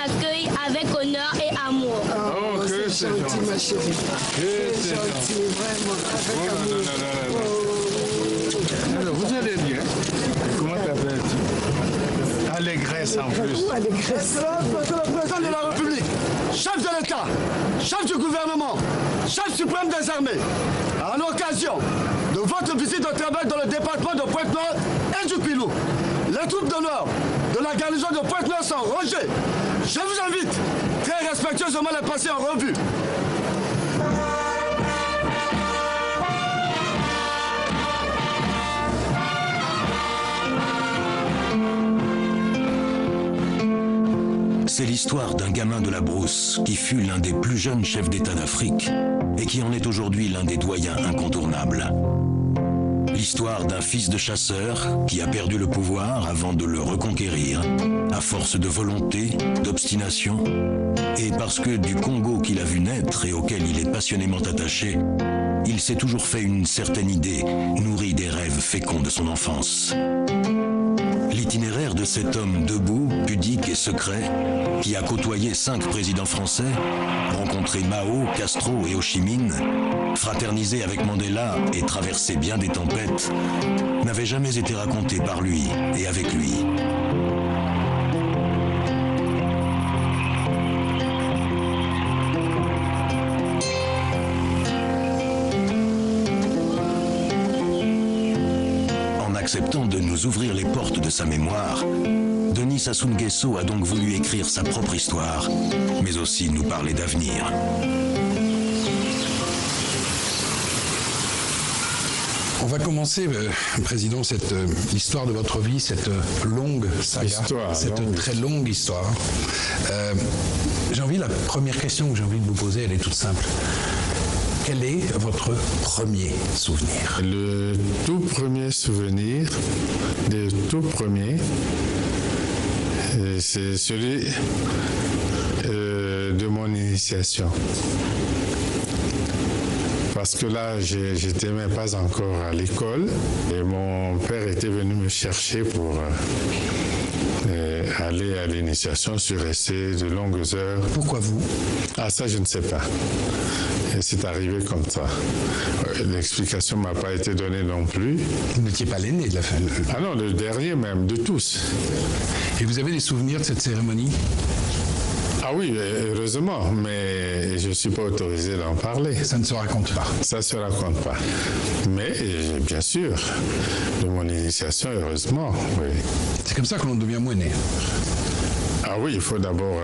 accueille avec honneur et amour. Oh, que c'est gentil, ma chérie. C'est gentil, vraiment, avec amour. Alors, vous allez bien? Comment t'appelles-tu? Allégresse en plus. Allégresse. Monsieur le Président de la République, chef de l'État, chef du gouvernement, chef suprême des armées, à l'occasion de votre visite de travail dans le département de Pointe-Noire et du Pilou, les troupes d'honneur de la garnison de Pointe-Noire sont rangées. Je vous invite très respectueusement à les passer en revue. C'est l'histoire d'un gamin de la brousse qui fut l'un des plus jeunes chefs d'État d'Afrique et qui en est aujourd'hui l'un des doyens incontournables. L'histoire d'un fils de chasseur qui a perdu le pouvoir avant de le reconquérir, à force de volonté, d'obstination, et parce que du Congo qu'il a vu naître et auquel il est passionnément attaché, il s'est toujours fait une certaine idée, nourrie des rêves féconds de son enfance. L'itinéraire de cet homme debout, pudique et secret, qui a côtoyé 5 présidents français, rencontré Mao, Castro et Ho Chi Minh, fraternisé avec Mandela et traversé bien des tempêtes, n'avait jamais été raconté par lui et avec lui. Acceptant de nous ouvrir les portes de sa mémoire, Denis Sassou Nguesso a donc voulu écrire sa propre histoire, mais aussi nous parler d'avenir. On va commencer, Président, cette histoire de votre vie, cette longue saga, très longue histoire. La première question que j'ai envie de vous poser, elle est toute simple. Quel est votre premier souvenir? Le tout premier souvenir, c'est celui de mon initiation. Parce que là, je n'étais même pas encore à l'école et mon père était venu me chercher pour aller à l'initiation. Je suis resté de longues heures. Pourquoi vous? Ah, ça, je ne sais pas. Et c'est arrivé comme ça. L'explication ne m'a pas été donnée non plus. Vous n'étiez pas l'aîné de la famille? Ah non, le dernier même, de tous. Et vous avez des souvenirs de cette cérémonie? Ah oui, heureusement, mais je ne suis pas autorisé d'en parler. Ça ne se raconte pas? Ça ne se raconte pas. Mais bien sûr, de mon initiation, heureusement, oui. C'est comme ça que l'on devient moiné? Ah oui, il faut d'abord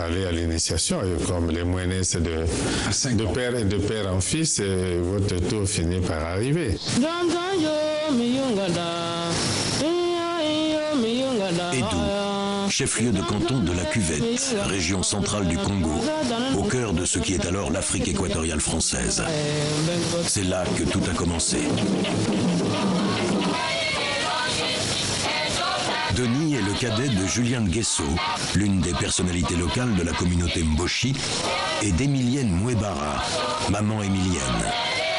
aller à l'initiation. Et comme les moinets, c'est de père en fils, et votre tour finit par arriver. Edou, chef-lieu de canton de la Cuvette, région centrale du Congo, au cœur de ce qui est alors l'Afrique équatoriale française. C'est là que tout a commencé. Denis est le cadet de Julien Nguesso, l'une des personnalités locales de la communauté Mboshi, et d'Emilienne Mouebara, maman Emilienne,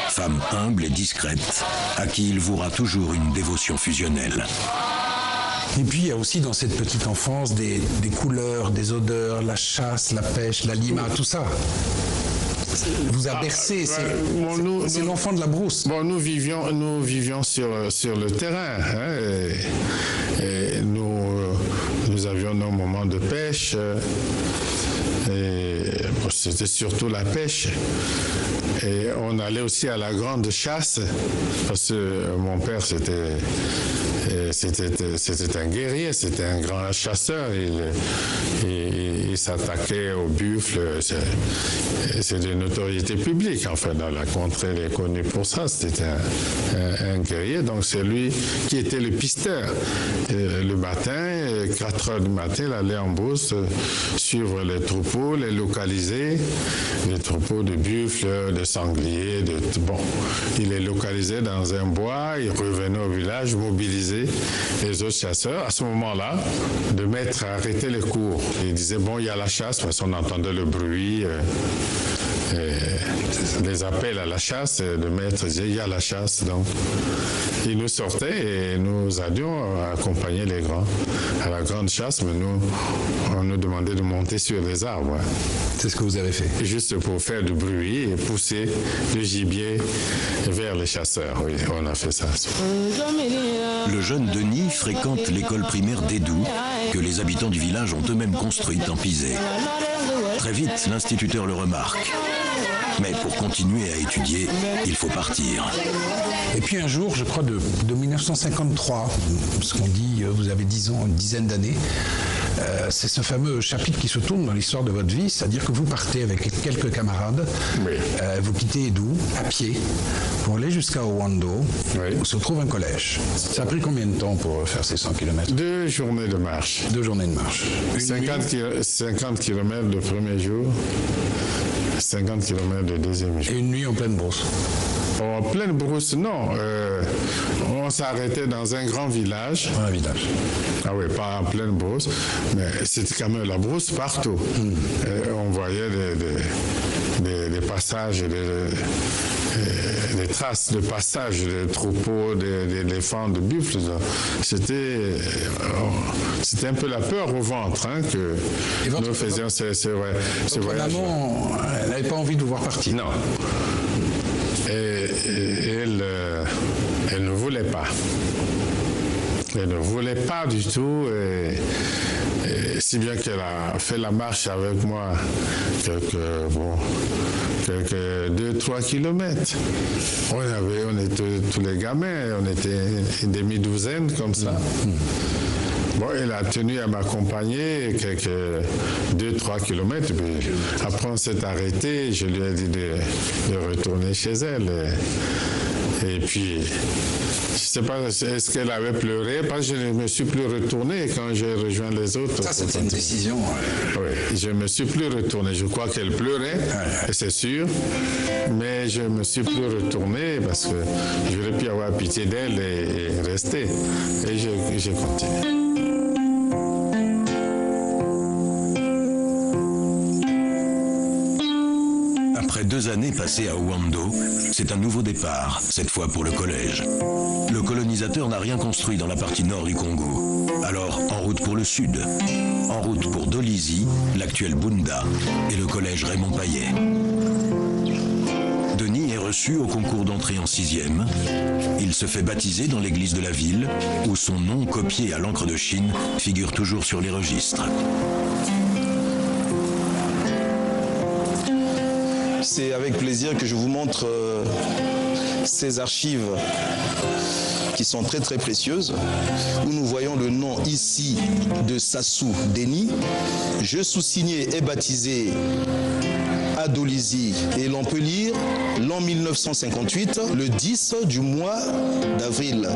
femme humble et discrète, à qui il vouera toujours une dévotion fusionnelle. Et puis il y a aussi dans cette petite enfance des couleurs, des odeurs, la chasse, la pêche, la lima, tout ça. Vous a bercé, c'est l'enfant de la brousse. Bon, nous vivions sur le terrain. Hein, et nous avions nos moments de pêche. Et c'était surtout la pêche. Et on allait aussi à la grande chasse, parce que mon père, c'était un guerrier, c'était un grand chasseur. Il s'attaquait aux buffles. C'est de notoriété publique, en fait, dans la contrée, il est connu pour ça. C'était un guerrier, donc c'est lui qui était le pisteur. Le matin, 4 heures du matin, il allait en brousse suivre les troupeaux, les localiser, les troupeaux de buffles, de sangliers, il les localisait dans un bois, il revenait au village, mobilisait les autres chasseurs. À ce moment-là, de mettre à arrêter les cours. Il disait, bon, il y a la chasse, parce qu'on entendait le bruit. les appels à la chasse, de maître disait il y a la chasse. Donc, ils nous sortaient et nous allions accompagner les grands à la grande chasse, mais nous, on nous demandait de monter sur les arbres. C'est ce que vous avez fait. Juste pour faire du bruit et pousser le gibier vers les chasseurs. Oui, on a fait ça. Le jeune Denis fréquente l'école primaire d'Edou, que les habitants du village ont eux-mêmes construite en pisé. Très vite, l'instituteur le remarque. Mais pour continuer à étudier, il faut partir. Et puis un jour, je crois de 1953, parce qu'on dit vous avez 10 ans, une dizaine d'années, c'est ce fameux chapitre qui se tourne dans l'histoire de votre vie, c'est-à-dire que vous partez avec quelques camarades, oui. Vous quittez Edou à pied pour aller jusqu'à Owando, oui. Où se trouve un collège. Ça a pris combien de temps pour faire ces 100 km? 2 journées de marche. 2 journées de marche. 50 km le premier jour, 50 km le deuxième jour. Et une nuit en pleine brousse? En pleine brousse, non. On s'arrêtait dans un grand village. Un village. Ah oui, pas en pleine brousse, mais c'était quand même la brousse partout. On voyait des passages, des traces de passage des troupeaux, d'éléphants, de buffles. C'était un peu la peur au ventre que nous faisions. C'est vrai. Votre maman, elle n'avait pas envie de vous voir partir. Non. Et elle ne voulait pas. Elle ne voulait pas du tout. Et si bien qu'elle a fait la marche avec moi quelques 2-3 kilomètres. On était tous les gamins, on était une demi-douzaine comme ça. Bon, elle a tenu à m'accompagner quelques 2-3 kilomètres. Puis après, on s'est arrêté. Je lui ai dit de retourner chez elle. Et puis, je ne sais pas, est-ce qu'elle avait pleuré? Parce que je ne me suis plus retourné quand j'ai rejoint les autres. Ça, c'était une décision. Oui, je ne me suis plus retourné. Je crois qu'elle pleurait, c'est sûr. Mais je ne me suis plus retourné parce que j'aurais pu avoir pitié d'elle et rester. Et j'ai continué. Après 2 années passées à Owando, c'est un nouveau départ, cette fois pour le collège. Le colonisateur n'a rien construit dans la partie nord du Congo. Alors, en route pour le sud. En route pour Dolisie, l'actuel Bunda, et le collège Raymond Payet. Denis est reçu au concours d'entrée en 6e. Il se fait baptiser dans l'église de la ville, où son nom, copié à l'encre de Chine, figure toujours sur les registres. C'est avec plaisir que je vous montre ces archives qui sont très très précieuses, où nous voyons le nom ici de Sassou Denis. Je sous-signé et baptisé à Dolisie, et l'on peut lire l'an 1958, le 10 du mois d'avril.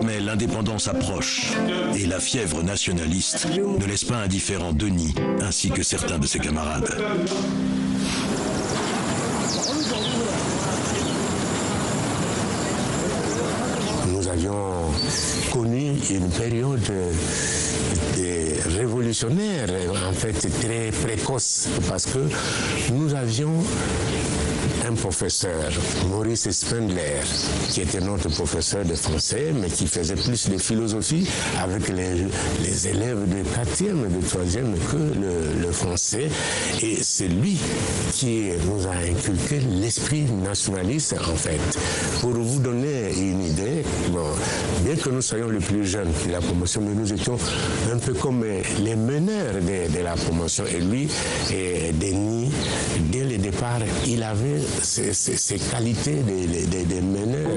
Mais l'indépendance approche et la fièvre nationaliste ne laisse pas indifférent Denis ainsi que certains de ses camarades. Nous avions connu une période révolutionnaire, en fait très précoce, parce que nous avions un professeur, Maurice Spindler, qui était notre professeur de français, mais qui faisait plus de philosophie avec les élèves de 4e et de 3e que le français. Et c'est lui qui nous a inculqué l'esprit nationaliste, en fait. Pour vous donner une idée, bon, bien que nous soyons les plus jeunes de la promotion, mais nous étions un peu comme les meneurs de la promotion. Et lui, Denis, dès le départ, il avait ces qualités de meneurs.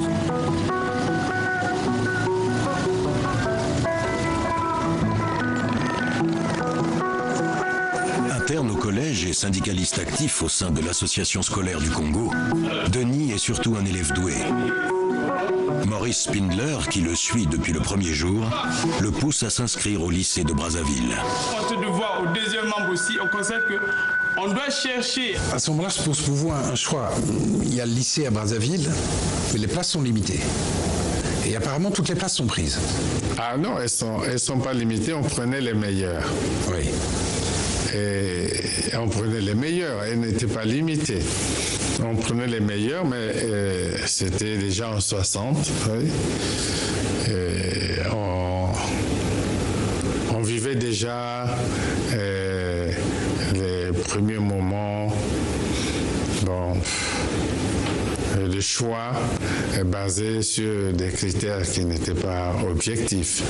Interne au collège et syndicaliste actif au sein de l'association scolaire du Congo, Denis est surtout un élève doué. Maurice Spindler, qui le suit depuis le premier jour, le pousse à s'inscrire au lycée de Brazzaville. On te voit au deuxième membre aussi, on constate qu'on doit chercher. À ce moment-là, je pose pour vous un choix. Il y a le lycée à Brazzaville, mais les places sont limitées. Et apparemment, toutes les places sont prises. Ah non, elles sont pas limitées, on prenait les meilleurs. Oui. Et on prenait les meilleurs, elle n'était pas limitée. On prenait les meilleurs, mais c'était déjà en 60. Oui. Et on vivait déjà les premiers moments. Bon, le choix est basé sur des critères qui n'étaient pas objectifs.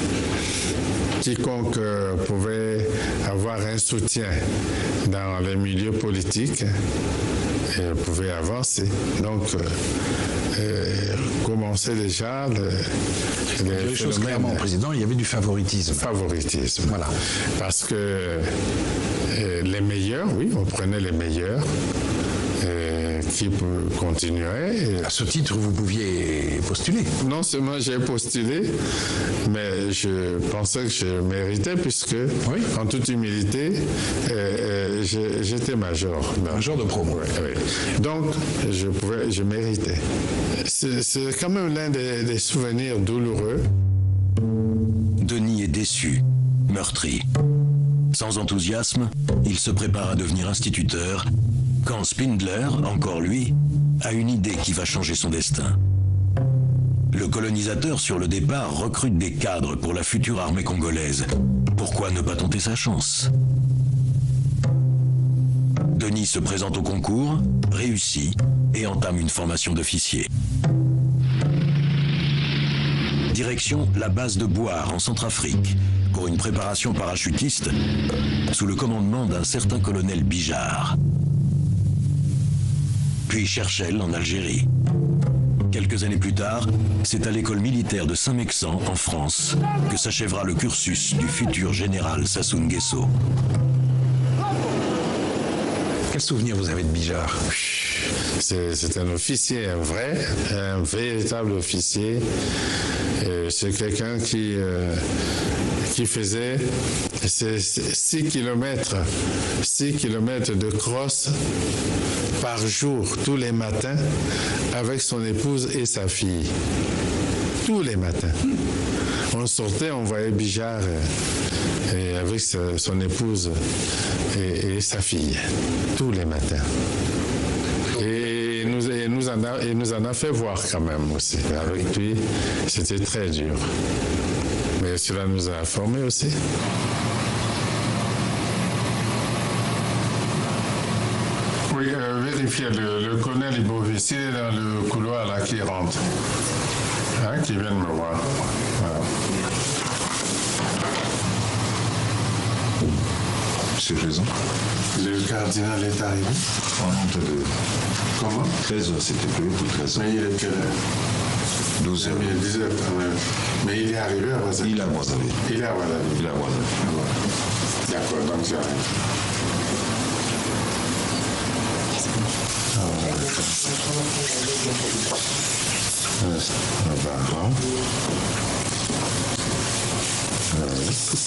Quiconque pouvait avoir un soutien dans les milieux politiques pouvait avancer. Donc, commençait déjà les choses clairement, président, il y avait du favoritisme. Favoritisme. Voilà. Parce que les meilleurs, oui, on prenait les meilleurs. Qui continuerait. À ce titre, vous pouviez postuler. Non seulement j'ai postulé, mais je pensais que je méritais, puisque, oui, en toute humilité, j'étais major. Major de promo. Oui, oui. Donc, je méritais. C'est quand même l'un des souvenirs douloureux. Denis est déçu, meurtri. Sans enthousiasme, il se prépare à devenir instituteur, quand Spindler, encore lui, a une idée qui va changer son destin. Le colonisateur sur le départ recrute des cadres pour la future armée congolaise. Pourquoi ne pas tenter sa chance? Denis se présente au concours, réussit et entame une formation d'officier. Direction la base de Boire en Centrafrique pour une préparation parachutiste sous le commandement d'un certain colonel Bijard. Puis Cherchel en Algérie. Quelques années plus tard, c'est à l'école militaire de Saint-Mexan, en France, que s'achèvera le cursus du futur général Sassou Nguesso. Quel souvenir vous avez de Bijard? C'est un officier, un véritable officier. C'est quelqu'un qui faisait 6 kilomètres de crosse par jour, tous les matins, avec son épouse et sa fille. Tous les matins. On sortait, on voyait Bijard avec son épouse et sa fille, tous les matins. Et il nous en a fait voir quand même aussi. Avec lui, c'était très dur. Mais cela nous a formés aussi. Oui, vérifiez, le colonel Ibovicier dans le couloir là qui rentre. Hein, qui vient de me voir. Voilà. Monsieur le Président. Le cardinal est arrivé. En honte de... Comment? 13h, c'était prévu pour 13h. Mais il est quelle heure? 12h. Mais il est arrivé à Brazzaville. Il est à Brazzaville. Il est à Brazzaville. Il est à Brazzaville. D'accord, donc j'arrive.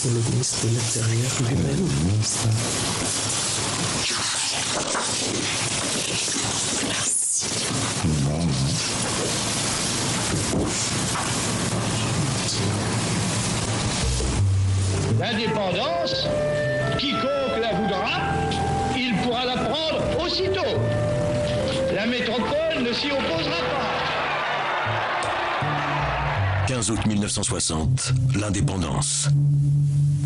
Pour le ministre de l'Intérieur lui-même. Merci. Non. L'indépendance, quiconque la voudra, il pourra la prendre aussitôt. La métropole ne s'y opposera pas. 15 août 1960, l'indépendance.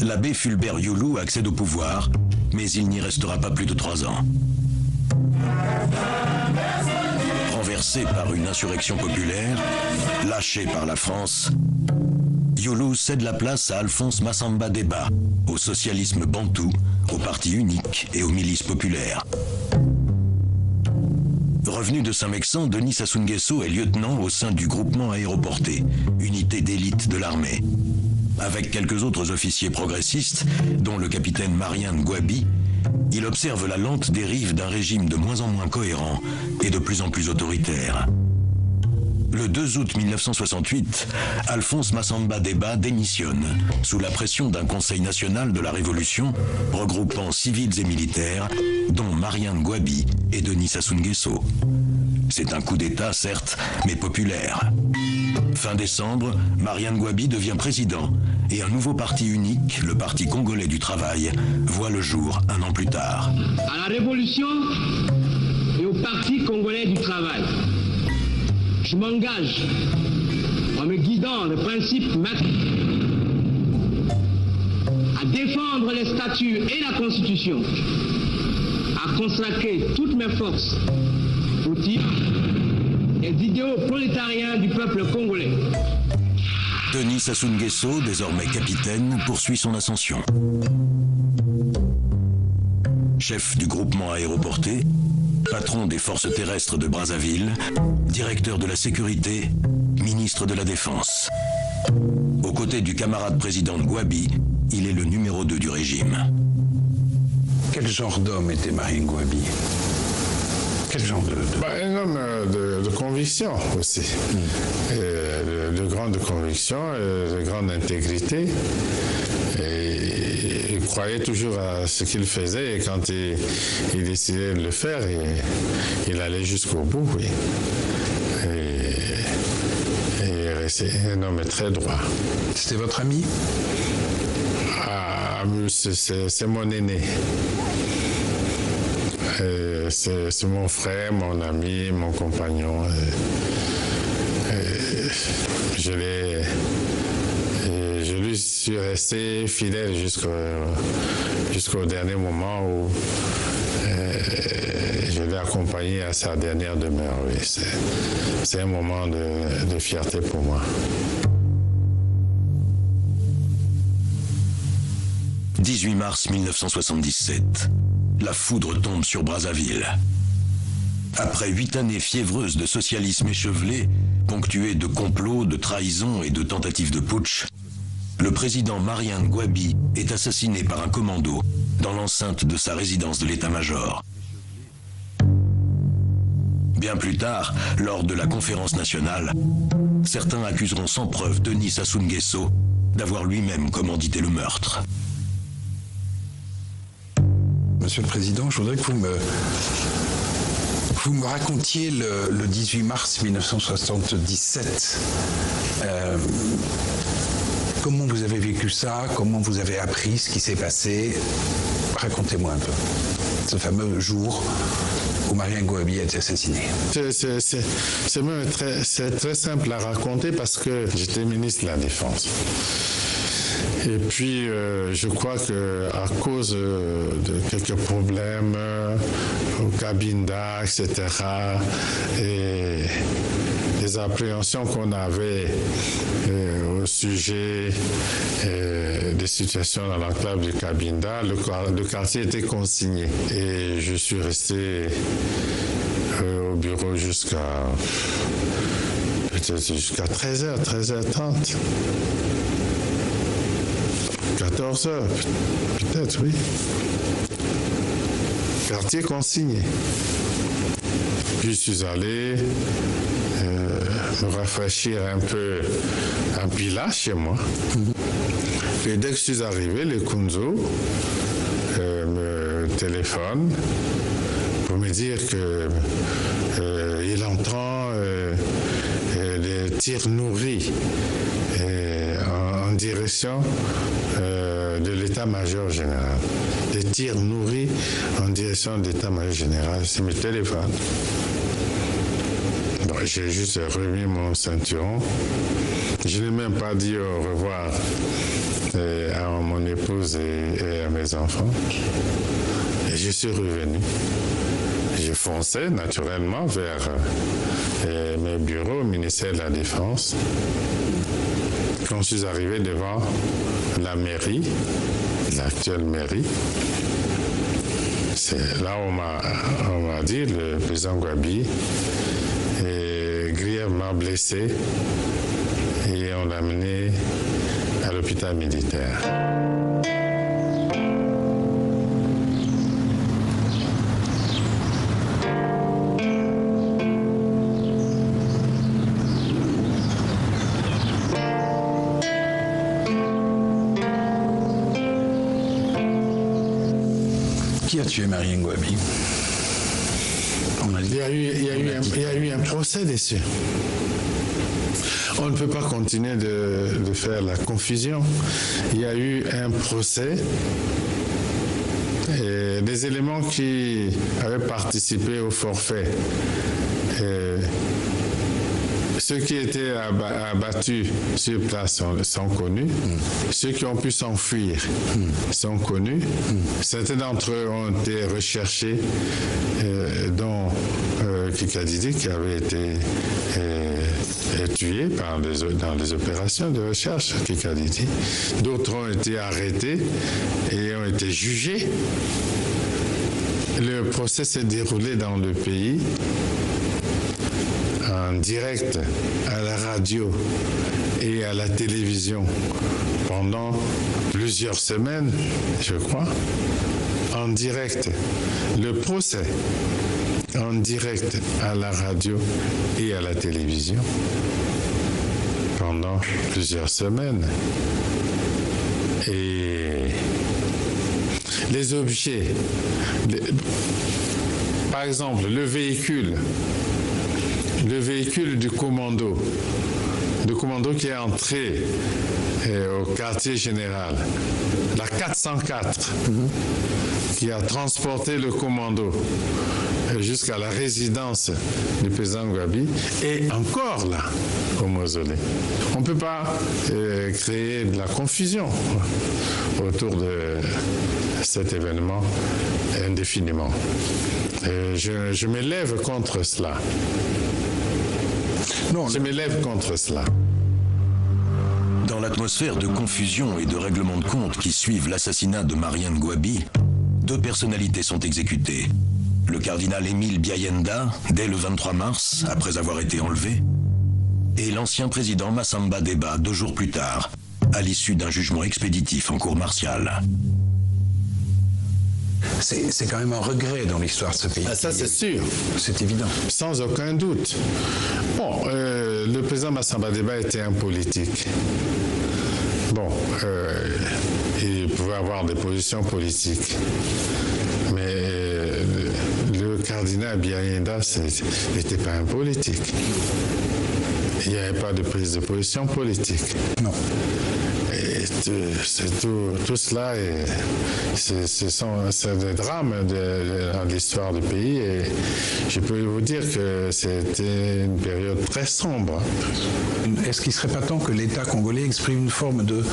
L'abbé Fulbert Youlou accède au pouvoir, mais il n'y restera pas plus de 3 ans. Renversé par une insurrection populaire, lâché par la France, Youlou cède la place à Alphonse Massamba Deba, au socialisme bantou, au parti unique et aux milices populaires. Revenu de Saint-Mexan, Denis Sassou Nguesso est lieutenant au sein du groupement aéroporté, unité d'élite de l'armée. Avec quelques autres officiers progressistes, dont le capitaine Marien Ngouabi, il observe la lente dérive d'un régime de moins en moins cohérent et de plus en plus autoritaire. Le 2 août 1968, Alphonse Massamba Deba démissionne sous la pression d'un conseil national de la Révolution regroupant civils et militaires, dont Marien Ngouabi et Denis Sassou Nguesso. C'est un coup d'État, certes, mais populaire. Fin décembre, Marian Gwabi devient président et un nouveau parti unique, le Parti congolais du travail, voit le jour un an plus tard. À la Révolution et au Parti congolais du travail, je m'engage en me guidant le principe à défendre les statuts et la Constitution, à consacrer toutes mes forces au titre des idéaux prolétariens du peuple congolais. Denis Sassou Nguesso, désormais capitaine, poursuit son ascension. Chef du groupement aéroporté, patron des forces terrestres de Brazzaville, directeur de la sécurité, ministre de la Défense. Aux côtés du camarade président Gwabi, il est le numéro 2 du régime. Quel genre d'homme était Marian Gwabi? Quel genre Un homme de conviction aussi, de grande conviction, de grande intégrité. Et il croyait toujours à ce qu'il faisait et quand il décidait de le faire, il allait jusqu'au bout. Oui. Et c'est un homme très droit. C'était votre ami? C'est mon aîné. C'est mon frère, mon ami, mon compagnon. Je lui suis resté fidèle jusqu'au dernier moment où je l'ai accompagné à sa dernière demeure. Oui. C'est un moment de fierté pour moi. 18 mars 1977. La foudre tombe sur Brazzaville. Après 8 années fiévreuses de socialisme échevelé, ponctuées de complots, de trahisons et de tentatives de putsch, le président Marian Gwabi est assassiné par un commando dans l'enceinte de sa résidence de l'état-major. Bien plus tard, lors de la conférence nationale, certains accuseront sans preuve Denis Sassou Nguesso d'avoir lui-même commandité le meurtre. Monsieur le Président, je voudrais que vous me racontiez le 18 mars 1977. Comment vous avez vécu ça? Comment vous avez appris ce qui s'est passé? Racontez-moi un peu ce fameux jour où Marian Gwabi a été assassiné. C'est très simple à raconter parce que j'étais ministre de la Défense. Et puis, je crois qu'à cause de quelques problèmes au Cabinda, etc., et des appréhensions qu'on avait au sujet des situations dans l'enclave du Cabinda, le quartier était consigné. Et je suis resté au bureau jusqu'à 13h, 13h30. 14 heures, peut-être, oui. Quartier consigné. Puis je suis allé me rafraîchir un peu un Pila chez moi. Et dès que je suis arrivé, les Kunzo me téléphonent pour me dire qu'il entend des tirs nourris en direction de l'état-major général. Des tirs nourris en direction de l'état-major général. C'est mes téléphones. Bon, j'ai juste remis mon ceinturon. Je n'ai même pas dit au revoir à mon épouse et à mes enfants. Et je suis revenu. J'ai foncé naturellement vers mes bureaux au ministère de la Défense. Quand je suis arrivé devant la mairie, l'actuelle mairie, c'est là où on m'a dit le président Gwabi est grièvement blessé et on l'a amené à l'hôpital militaire. Qui a tué Marian Gwabi? Il y a eu un procès dessus. On ne peut pas continuer de faire la confusion. Il y a eu un procès et des éléments qui avaient participé au forfait. Ceux qui étaient abattus sur place sont connus. Ceux qui ont pu s'enfuir sont connus. Certains d'entre eux ont été recherchés, dont Kikadidi qui avait été tué dans les opérations de recherche Kikadidi. D'autres ont été arrêtés et ont été jugés. Le procès s'est déroulé dans le pays en direct à la radio et à la télévision pendant plusieurs semaines, je crois, en direct. Le procès en direct à la radio et à la télévision pendant plusieurs semaines. Et les objets, par exemple, le véhicule du commando qui est entré au quartier général, la 404, qui a transporté le commando jusqu'à la résidence du président Gwabi, est encore là, au mausolée. On ne peut pas créer de la confusion autour de cet événement indéfiniment. Je m'élève contre cela. Non, je m'élève contre cela. Dans l'atmosphère de confusion et de règlement de compte qui suivent l'assassinat de Marianne Gwabi, 2 personnalités sont exécutées. Le cardinal Émile Biayenda, dès le 23 mars, après avoir été enlevé, et l'ancien président Massamba Deba, 2 jours plus tard, à l'issue d'un jugement expéditif en cour martiale. C'est quand même un regret dans l'histoire de ce pays. Ah, ça, c'est sûr. C'est évident. Sans aucun doute. Bon, le président Massamba Deba était un politique. Bon, il pouvait avoir des positions politiques. Mais le cardinal Biayenda n'était pas un politique. Il n'y avait pas de prise de position politique. Non. Et tout cela, c'est des drames dans l'histoire du pays. Et je peux vous dire que c'était une période très sombre. Est-ce qu'il ne serait pas temps que l'État congolais exprime une forme de,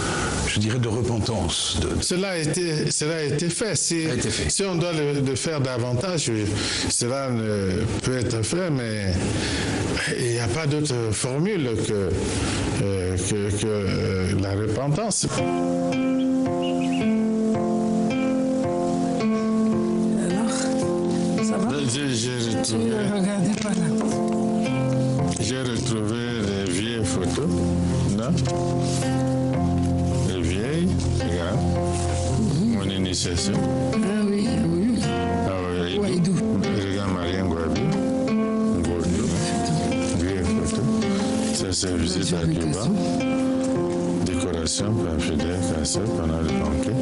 je dirais, de repentance Cela a été fait. Si on doit le faire davantage, cela ne peut être fait, mais il n'y a pas d'autre formule que la repentance. Alors, ça va? J'ai retrouvé les vieilles photos, là. Les vieilles, regarde. Mon initiation. Ah oui, oui. Ah oui, Ouaïdou. Regarde Marianne Gwabi. Vieille photo. Ça, c'est visite à Cuba. Décoration par Fidel Castro pendant le banquet.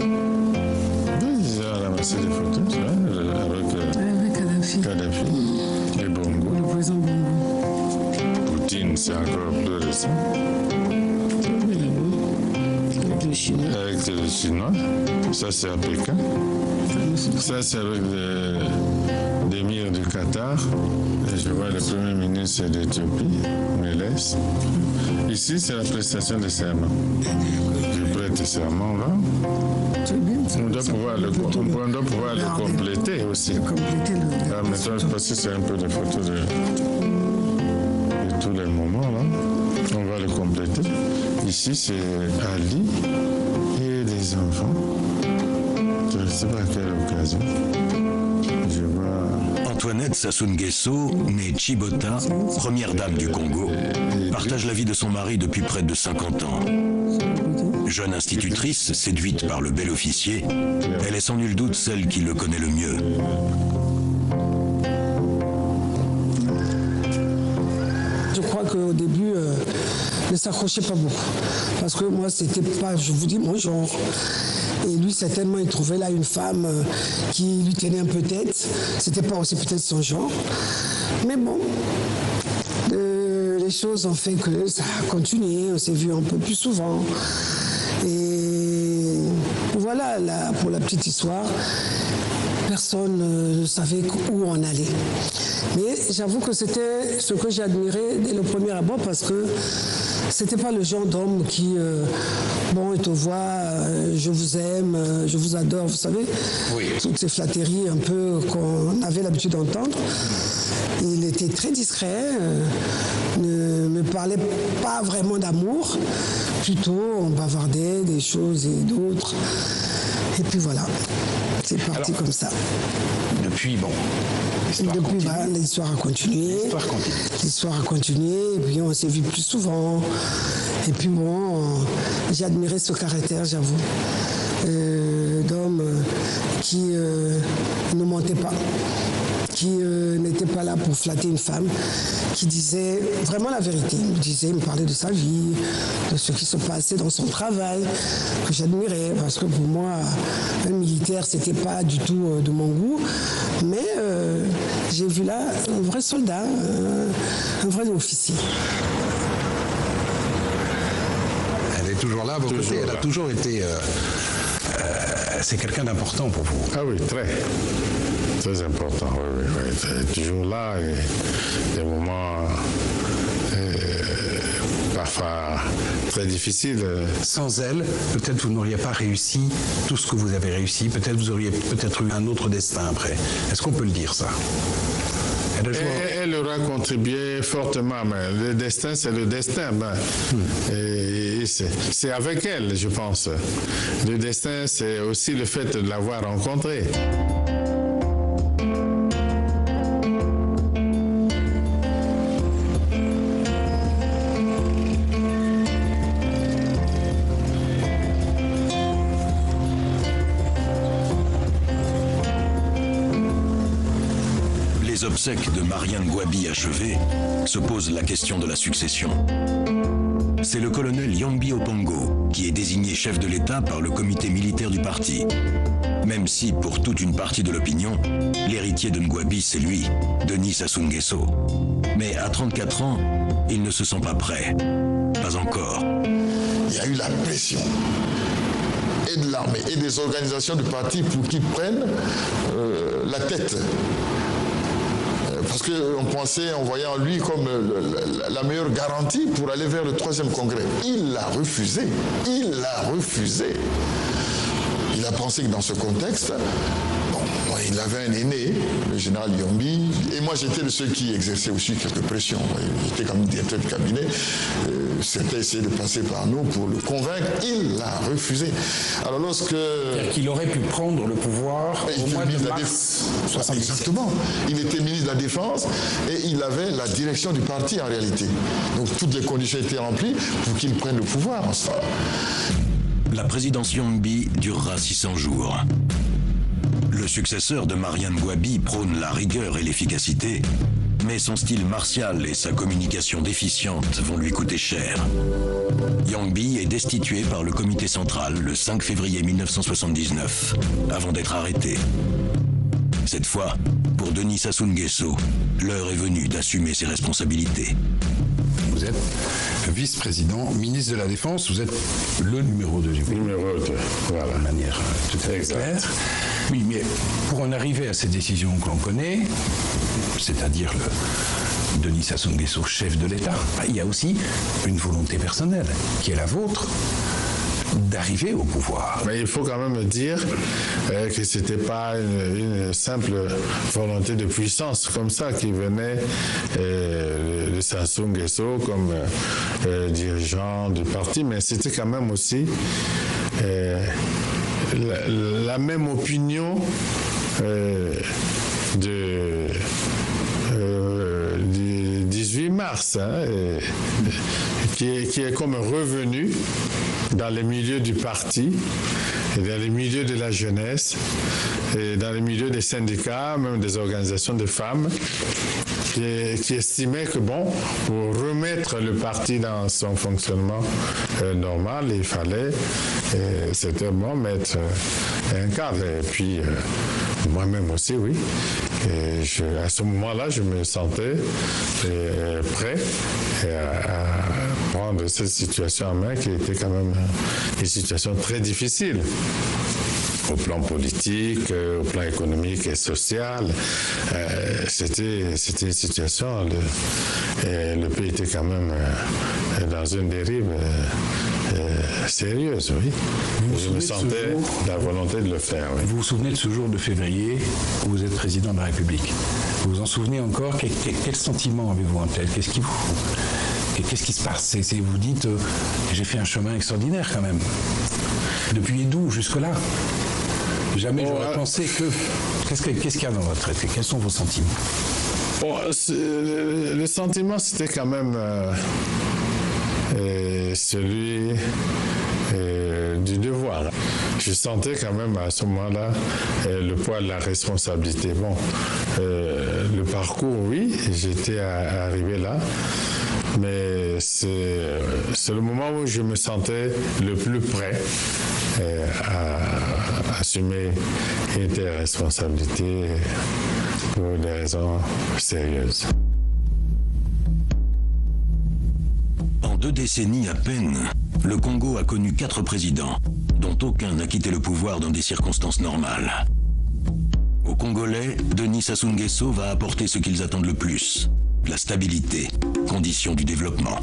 Ils ont ramassé des photos, avec Kadhafi et Bongo. Le président Bongo. Poutine, c'est encore plus récent. Avec le Chinois. Avec le Chinois. Ça, c'est à Pékin. Ça, c'est avec l'émir du Qatar. Et je vois le premier ministre d'Éthiopie, Meles. Ici, c'est la prestation de serment. Je prête serment là. On doit pouvoir le compléter aussi. Ah, maintenant, parce que c'est un peu des photos de tous les moments là. On va le compléter. Ici, c'est Ali et les enfants. Je ne sais pas à quelle occasion. Je vois. Antoinette Sassou Nguesso, née Chibota, première dame du Congo, partage la vie de son mari depuis près de 50 ans. Jeune institutrice, séduite par le bel officier, elle est sans nul doute celle qui le connaît le mieux. Je crois qu'au début, ne s'accrochait pas beaucoup. Parce que moi, c'était pas, je vous dis, mon genre. Et lui, certainement, il trouvait là une femme qui lui tenait un peu tête. C'était pas aussi peut-être son genre. Mais bon, les choses ont fait que ça a continué, on s'est vu un peu plus souvent. Et voilà, là, pour la petite histoire, personne ne savait où on allait. Mais j'avoue que c'était ce que j'ai admiré dès le premier abord parce que c'était pas le genre d'homme qui, bon, il te voit, je vous aime, je vous adore, vous savez, oui. Toutes ces flatteries un peu qu'on avait l'habitude d'entendre. Il était très discret, ne me parlait pas vraiment d'amour, plutôt on bavardait des choses et d'autres. Et puis voilà, c'est parti comme ça. Depuis, bon, l'histoire a continué. L'histoire a continué, et puis on s'est vu plus souvent. Et puis bon, j'ai admiré ce caractère, j'avoue, d'homme qui ne mentait pas, qui n'était pas là pour flatter une femme, qui disait vraiment la vérité. Il me parlait de sa vie, de ce qui se passait dans son travail, que j'admirais, parce que pour moi, un militaire, c'était pas du tout de mon goût, mais j'ai vu là un vrai soldat, un vrai officier. Elle est toujours là à vos côtés, elle a toujours été... c'est quelqu'un d'important pour vous. Ah oui, très important, oui. Toujours là, et des moments parfois très difficiles. Sans elle, peut-être vous n'auriez pas réussi tout ce que vous avez réussi, peut-être vous auriez peut-être eu un autre destin après. Est-ce qu'on peut le dire, ça ? Elle aura contribué fortement, mais le destin, c'est le destin. Et c'est avec elle, je pense. Le destin, c'est aussi le fait de l'avoir rencontrée. Les obsèques de Marianne Gwabi achevées, se pose la question de la succession. C'est le colonel Yambi Opongo qui est désigné chef de l'État par le comité militaire du parti. Même si, pour toute une partie de l'opinion, l'héritier de Ngouabi, c'est lui, Denis Sassou Nguesso. Mais à 34 ans, il ne se sent pas prêt. Pas encore. Il y a eu la pression et de l'armée et des organisations du parti pour qu'ils prennent la tête. Parce qu'on pensait, on voyait en lui comme la meilleure garantie pour aller vers le 3e congrès. Il l'a refusé. Il a pensé que dans ce contexte, il avait un aîné, le général Yambi, et moi j'étais de ceux qui exerçaient aussi quelques pressions. J'étais comme directeur du cabinet. Certains essayaient de passer par nous pour le convaincre. Il l'a refusé. Alors lorsque... C'est-à-dire qu'il aurait pu prendre le pouvoir au mois de mars 77. Exactement. Il était ministre de la Défense et il avait la direction du parti en réalité. Donc toutes les conditions étaient remplies pour qu'il prenne le pouvoir en ce temps. La présidence Yambi durera 600 jours. Le successeur de Marianne Gwabi prône la rigueur et l'efficacité, mais son style martial et sa communication déficiente vont lui coûter cher. Yambi est destitué par le comité central le 5 février 1979, avant d'être arrêté. Cette fois, pour Denis Sassou Nguesso, l'heure est venue d'assumer ses responsabilités. Vous êtes vice-président, ministre de la Défense, vous êtes le numéro 2 du gouvernement. Numéro 2, voilà. De manière tout à fait claire. Oui, mais pour en arriver à cette décision que l'on connaît, c'est-à-dire le Denis Sassou Nguesso, chef de l'État, il y a aussi une volonté personnelle, qui est la vôtre, d'arriver au pouvoir. Mais il faut quand même dire que ce n'était pas une simple volonté de puissance comme ça qui venait de Sassou Nguesso comme dirigeant du parti, mais c'était quand même aussi la même opinion du 18 mars, qui est comme revenu dans les milieux du parti, et dans les milieux de la jeunesse, et dans les milieux des syndicats, même des organisations de femmes, qui estimaient que bon, pour remettre le parti dans son fonctionnement normal, il fallait certainement mettre un cadre. Et puis moi-même aussi, oui. Et à ce moment-là, je me sentais prêt à prendre cette situation en main qui était quand même une situation très difficile. Au plan politique, au plan économique et social, c'était une situation, le pays était quand même dans une dérive sérieuse, oui. Je me sentais la volonté de le faire. Oui. Vous vous souvenez de ce jour de février où vous êtes président de la République? Vous vous en souvenez encore? Quel sentiment avez-vous en tête? Qu'est-ce qui se passe? Vous dites, j'ai fait un chemin extraordinaire quand même. Depuis Édou jusque-là. Jamais j'aurais pensé que... Qu'est-ce qu'il y a dans votre tête? Quels sont vos sentiments? Le sentiment, c'était quand même celui du devoir. Je sentais quand même à ce moment-là le poids de la responsabilité. Bon, le parcours, oui, j'étais arrivé là. Mais c'est le moment où je me sentais le plus prêt à assumer une telle responsabilité pour des raisons sérieuses. En 2 décennies à peine, le Congo a connu 4 présidents, dont aucun n'a quitté le pouvoir dans des circonstances normales. Aux Congolais, Denis Sassou Nguesso va apporter ce qu'ils attendent le plus: la stabilité, condition du développement.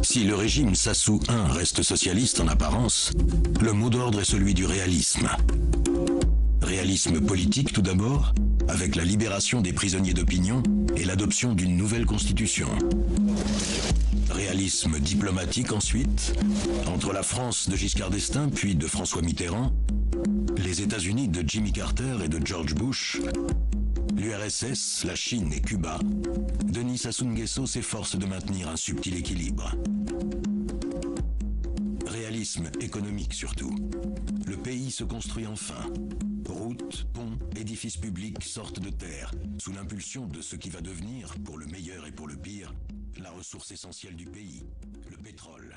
Si le régime Sassou I reste socialiste en apparence, le mot d'ordre est celui du réalisme. Réalisme politique tout d'abord, avec la libération des prisonniers d'opinion et l'adoption d'une nouvelle constitution. Réalisme diplomatique ensuite, entre la France de Giscard d'Estaing puis de François Mitterrand, les États-Unis de Jimmy Carter et de George Bush, l'URSS, la Chine et Cuba, Denis Sassou Nguesso s'efforce de maintenir un subtil équilibre. Réalisme économique surtout. Le pays se construit enfin. Routes, ponts, édifices publics sortent de terre, sous l'impulsion de ce qui va devenir, pour le meilleur et pour le pire, la ressource essentielle du pays, le pétrole.